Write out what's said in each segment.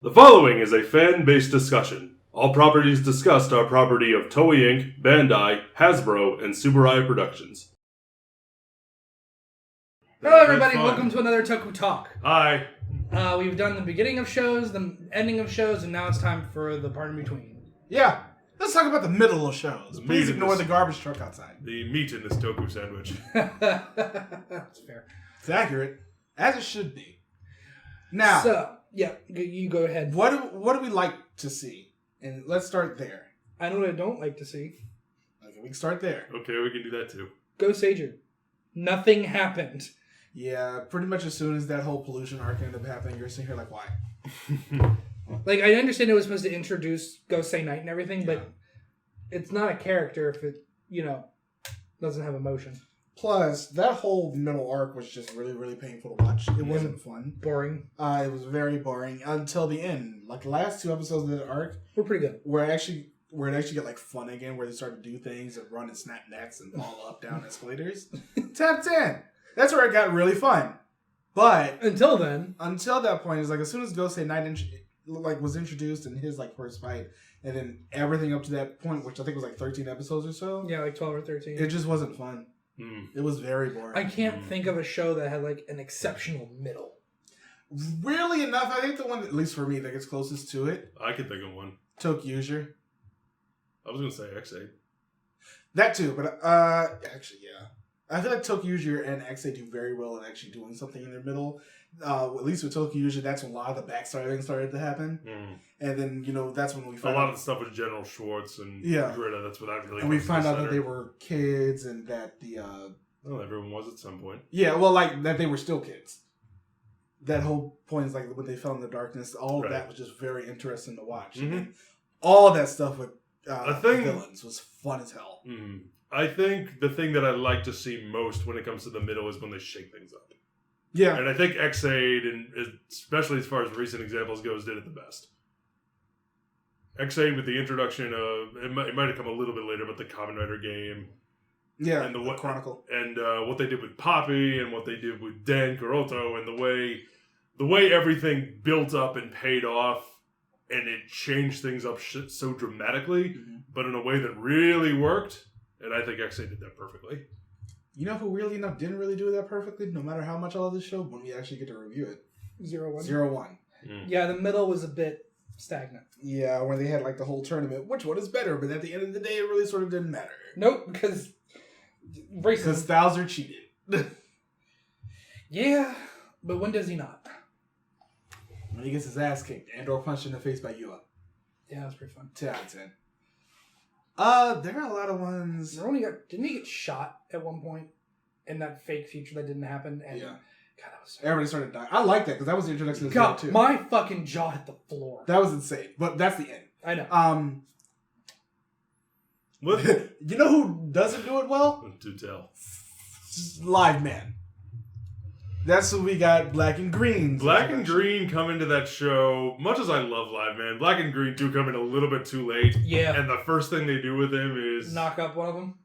The following is a fan-based discussion. All properties discussed are property of Toei Inc., Bandai, Hasbro, and Subaru Productions. Hello everybody, welcome to another Tokutalk. Hi. We've done the beginning of shows, the ending of shows, and now it's time for the part in between. Yeah, let's talk about the middle of shows. Please ignore the garbage truck outside. The meat in this toku sandwich. That's fair. It's accurate, as it should be. Now, so, yeah, you go ahead. what do we like to see? And let's start there. I know what I don't like to see. Okay, we can start there. Okay, we can do that too. Go Seiju. Nothing happened. Yeah, pretty much as soon as that whole pollution arc ended up happening, you're sitting here like, why? Like, I understand it was supposed to introduce Gosei Knight and everything, but it's not a character if it, doesn't have emotion. Plus, that whole middle arc was just really, really painful to watch. It wasn't fun. Boring. It was very boring until the end. Like, the last two episodes of that arc We're pretty good. where it actually got like fun again, where they started to do things and run and snap necks and fall up, down escalators. 10 10. That's where it got really fun. But Until then. until that point, it's like as soon as Gosei Knight was introduced in his like first fight, and then everything up to that point, which I think was like 13 episodes or so. Yeah, like 12 or 13. It just wasn't fun. It was very boring. I can't think of a show that had like an exceptional middle. Weirdly enough, I think the one, at least for me, that gets closest to it, I can think of one. Tokucast. I was going to say X8. That too, but actually, yeah. I feel like Tokucast and XA do very well at actually doing something in their middle. At least with Tokucast, that's when a lot of the backstory started to happen. And then, that's when we found out. A lot of the stuff was General Schwartz and Greta. That's what that really. And we found out that they were kids and that the. Well, everyone was at some point. Yeah, well, like that they were still kids. That whole point is like when they fell in the darkness. All of that was just very interesting to watch. And all of that stuff with villains was fun as hell. I think the thing that I like to see most when it comes to the middle is when they shake things up. Yeah. And I think X8, and especially as far as recent examples goes, did it the best. X8 with the introduction of, it might have come a little bit later, but the Kamen Rider game. Yeah, and the Chronicle. And what they did with Poppy, and what they did with Den Kuroto, and the way everything built up and paid off, and it changed things up so dramatically, but in a way that really worked. And I think X8 did that perfectly. You know who weirdly enough didn't really do that perfectly, no matter how much I love this show, when we actually get to review it? 01. 01. Yeah, the middle was a bit stagnant. Yeah, where they had like the whole tournament, which one is better? But at the end of the day, it really sort of didn't matter. Nope, because racism. Because Thouser cheated. Yeah, but when does he not? When he gets his ass kicked and/or punched in the face by Yua. Yeah, that's pretty fun. 10 out of 10. There are a lot of ones. Didn't he get shot at one point in that fake future that didn't happen? And yeah. God, that was so everybody started dying. I like that because that was the introduction to the show too. My fucking jaw hit the floor. That was insane. But that's the end. I know. What? You know who doesn't do it well? Do tell. Live Man. That's what we got. Black and Green. Black and Green come into that show. Much as I love Live Man, Black and Green do come in a little bit too late. Yeah. And the first thing they do with him is knock up one of them.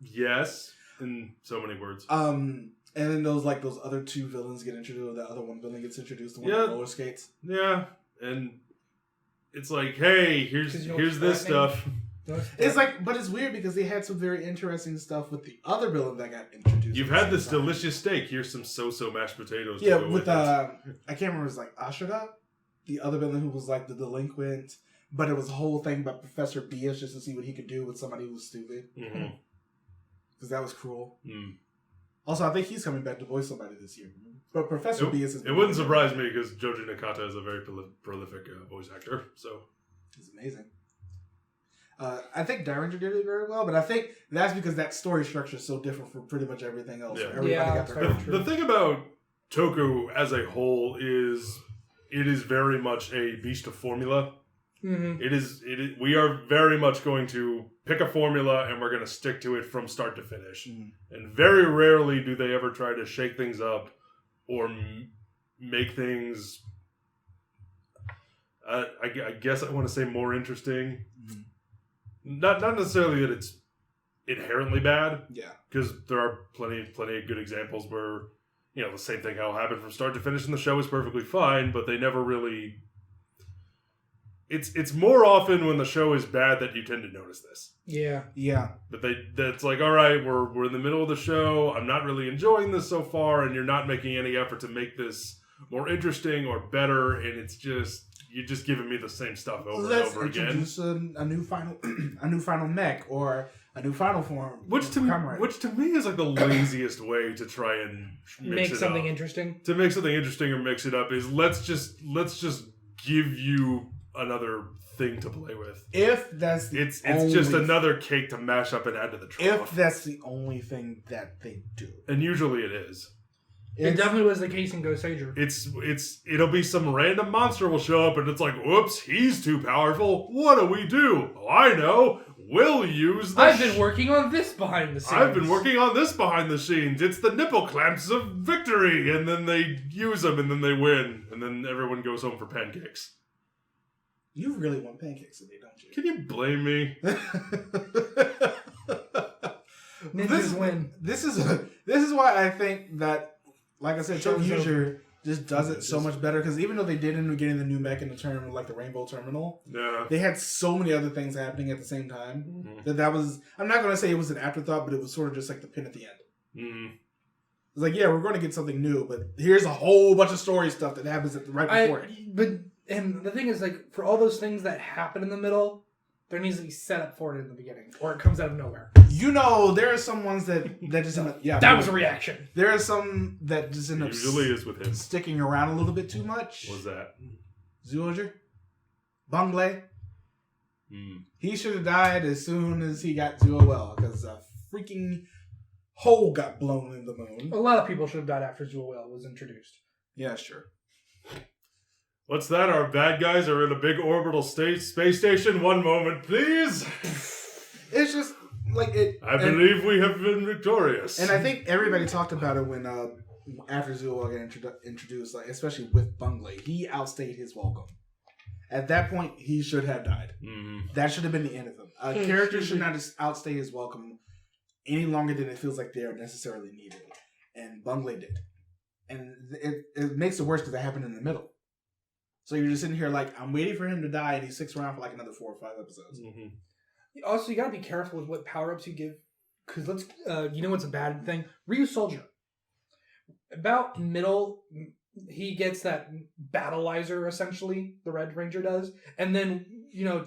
Yes, in so many words. And then those other two villains get introduced. The other one villain gets introduced. The one with roller skates. Yeah, and it's like, hey, here's this stuff. It's like, but it's weird because they had some very interesting stuff with the other villain that got introduced. You've had this delicious steak. Here's some so-so mashed potatoes. Yeah, with I can't remember. It was like Ashura, the other villain who was like the delinquent, but it was a whole thing about Professor Bias just to see what he could do with somebody who was stupid. Because that was cruel. Also, I think he's coming back to voice somebody this year. But Professor Bias is. It wouldn't surprise me because Joji Nakata is a very prolific voice actor. So he's amazing. I think Derringer did it very well, but I think that's because that story structure is so different from pretty much everything else. Yeah. Everybody got their own. The thing about Toku as a whole is it is very much a beast of formula. It is. We are very much going to pick a formula and we're going to stick to it from start to finish. And very rarely do they ever try to shake things up or make things. I guess I want to say more interesting. Not necessarily that it's inherently bad. Yeah. Because there are plenty of good examples where, the same thing how happened from start to finish in the show is perfectly fine, but they never really... It's more often when the show is bad that you tend to notice this. Yeah. Yeah. That's like, all right, we're in the middle of the show, I'm not really enjoying this so far, and you're not making any effort to make this more interesting or better, and it's just... You're just giving me the same stuff over and over again. Let's introduce a new final mech or a new final form. Which to me is like the laziest way to try and make something interesting. To make something interesting or mix it up is let's just give you another thing to play with. If that's it's just another cake to mash up and add to the trough. If that's the only thing that they do, and usually it is. It definitely was the case in Goseiger. It'll be some random monster will show up and it's like, whoops, he's too powerful. What do we do? Oh, I know. We'll use the... I've been working on this behind the scenes. I've been working on this behind the scenes. It's the nipple clamps of victory. And then they use them and then they win. And then everyone goes home for pancakes. You really want pancakes today, don't you? Can you blame me? Ninjas win. This is why I think that, like I said, Tokucast just does it so much better, because even though they did end up getting the new mech in the term, like the Rainbow Terminal, they had so many other things happening at the same time that was, I'm not going to say it was an afterthought, but it was sort of just like the pin at the end. It's like, yeah, we're going to get something new, but here's a whole bunch of story stuff that happens right before it. And the thing is, like, for all those things that happen in the middle, there needs to be set up for it in the beginning, or it comes out of nowhere. There are some ones that just end up... Yeah, that was a reaction. There are some that just end up... Usually is with him. Sticking around a little bit too much. What's that? Zoologer? Bungley? He should have died as soon as he got to well, because a freaking hole got blown in the moon. A lot of people should have died after Zuwell was introduced. Yeah, sure. What's that? Our bad guys are in a big orbital space station? One moment, please. It's just like it. I believe we have been victorious. And I think everybody talked about it when after Zuo got introduced, like especially with Bungley, he outstayed his welcome. At that point, he should have died. That should have been the end of him. A character should not outstay his welcome any longer than it feels like they are necessarily needed. And Bungley did. And it makes it worse because it happened in the middle. So you're just sitting here like, I'm waiting for him to die, and he sticks around for like another 4 or 5 episodes. Also, you gotta be careful with what power-ups you give. Because you know what's a bad thing? Ryu Soldier. About middle, he gets that battleizer, essentially, the Red Ranger does. And then,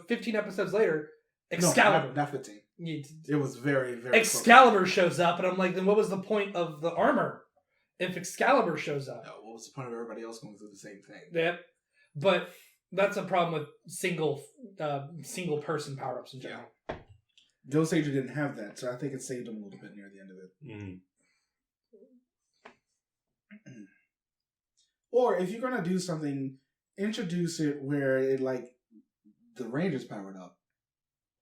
15 episodes later, Excalibur. No, not 15. It was very, very Excalibur shows up, and I'm like, then what was the point of the armor if Excalibur shows up? No, what was the point of everybody else going through the same thing? Yep. But that's a problem with single person power-ups in general. Yeah. Ghost Ager didn't have that, so I think it saved him a little bit near the end of it. Or if you're going to do something, introduce it where it like the Rangers powered up.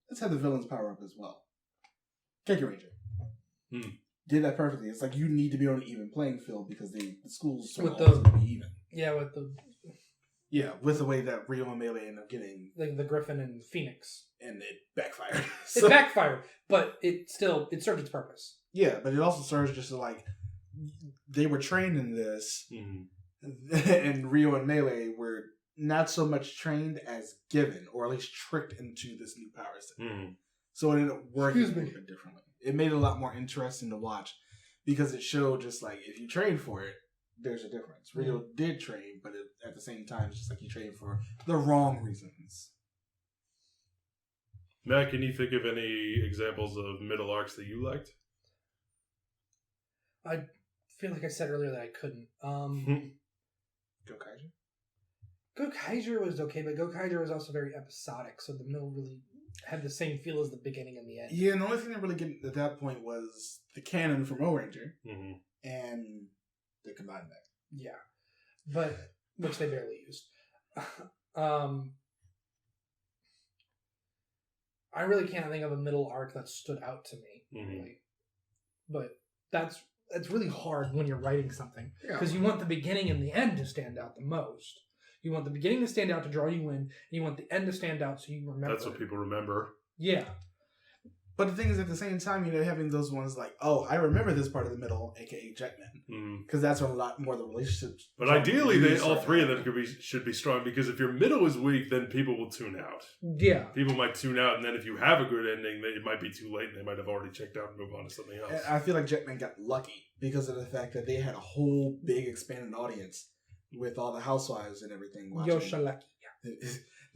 Let's have the villains power up as well. Keke Ranger. Did that perfectly. It's like you need to be on an even playing field because the schools are always going to be even. Yeah, with the way that Rio and Melee end up getting... Like the Griffin and Phoenix. And it backfired. It backfired, but it served its purpose. Yeah, but it also serves just to like... They were trained in this, and Rio and Melee were not so much trained as given, or at least tricked into this new power set. So it ended up working a little bit differently. It made it a lot more interesting to watch, because it showed just like, if you train for it, there's a difference. Rio did train, but at the same time, it's just like he trained for the wrong reasons. Matt, can you think of any examples of middle arcs that you liked? I feel like I said earlier that I couldn't. Gokaiger? Gokaiger was okay, but Gokaiger was also very episodic, so the middle really had the same feel as the beginning and the end. Yeah, and the only thing that really get at that point was the canon from O-Ranger and the combined mech. Yeah, but which they barely used. I really can't think of a middle arc that stood out to me, really. But that's really hard when you're writing something, because you want the beginning and the end to stand out the most. You want the beginning to stand out to draw you in, and you want the end to stand out so you remember. That's what people remember. Yeah. But the thing is, at the same time, having those ones like, oh, I remember this part of the middle, aka Jetman, because that's when a lot more of the relationships. But ideally, all three of them should be strong, because if your middle is weak, then people will tune out. Yeah, people might tune out, and then if you have a good ending, it might be too late, and they might have already checked out and move on to something else. And I feel like Jetman got lucky because of the fact that they had a whole big expanded audience with all the housewives and everything watching. Yoshalaki.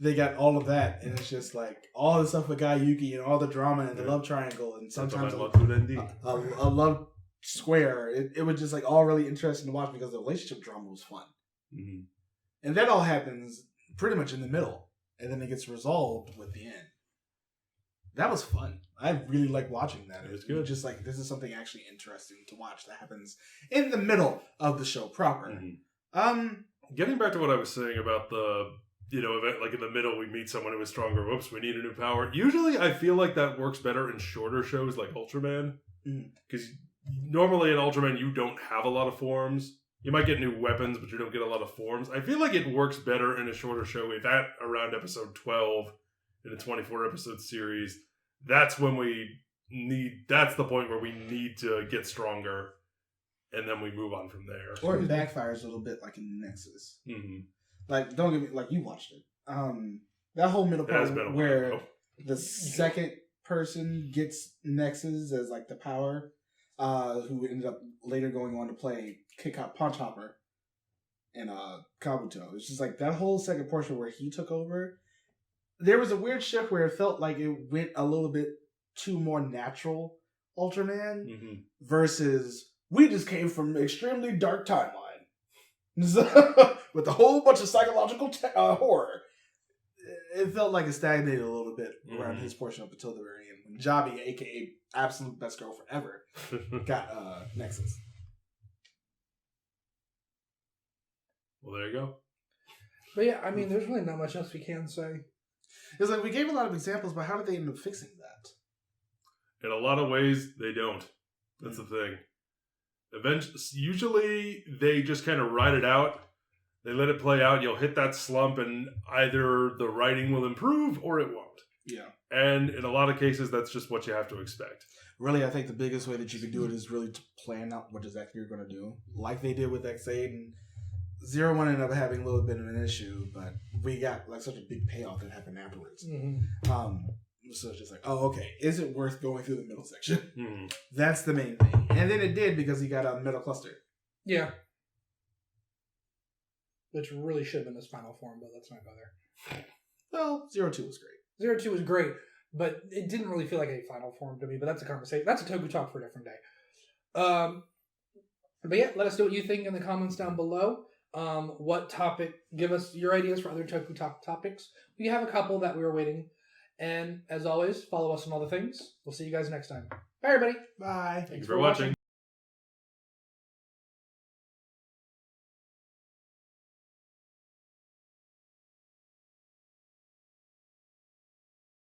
They got all of that, and it's just like all the stuff with Guy Yuki and all the drama and the love triangle, and sometimes a love square. It was just like all really interesting to watch because the relationship drama was fun. Mm-hmm. And that all happens pretty much in the middle, and then it gets resolved with the end. That was fun. I really like watching that. It was good. Just like, this is something actually interesting to watch that happens in the middle of the show proper. Mm-hmm. Getting back to what I was saying about the, like in the middle we meet someone who is stronger. Whoops, we need a new power. Usually I feel like that works better in shorter shows like Ultraman. Because normally in Ultraman you don't have a lot of forms. You might get new weapons, but you don't get a lot of forms. I feel like it works better in a shorter show. With that around episode 12 in a 24 episode series, that's when that's the point where we need to get stronger, and then we move on from there. Or it backfires a little bit like in Nexus. Mm-hmm. Like, don't get me, like, you watched it. That whole middle part where the second person gets Nexus as like the power, who ended up later going on to play Punch Hopper in Kabuto. It's just like that whole second portion where he took over. There was a weird shift where it felt like it went a little bit too more natural Ultraman versus we just came from an extremely dark timeline with a whole bunch of psychological horror. It felt like it stagnated a little bit around his portion up until the very end when Jabi, aka absolute best girl forever, got Nexus. Well, there you go. But yeah, I mean, there's really not much else we can say. It's like we gave a lot of examples, but how did they end up fixing that? In a lot of ways, they don't. That's the thing. Usually, they just kind of ride it out. They let it play out. You'll hit that slump, and either the writing will improve or it won't. Yeah. And in a lot of cases, that's just what you have to expect. Really, I think the biggest way that you can do it is really to plan out what exactly you're going to do, like they did with X8 and 01 ended up having a little bit of an issue, but we got like such a big payoff that happened afterwards. So it's just like, oh, okay, is it worth going through the middle section? That's the main thing. And then it did because he got a metal cluster. Yeah. Which really should have been his final form, but let's not go there. Well, 02 was great. 02 was great, but it didn't really feel like a final form to me, but that's a conversation. That's a Toku Talk for a different day. But yeah, let us know what you think in the comments down below. What topic, give us your ideas for other Toku Talk topics. We have a couple that we were waiting. And as always, follow us on all the things. We'll see you guys next time. Bye, everybody. Bye. Thanks for watching.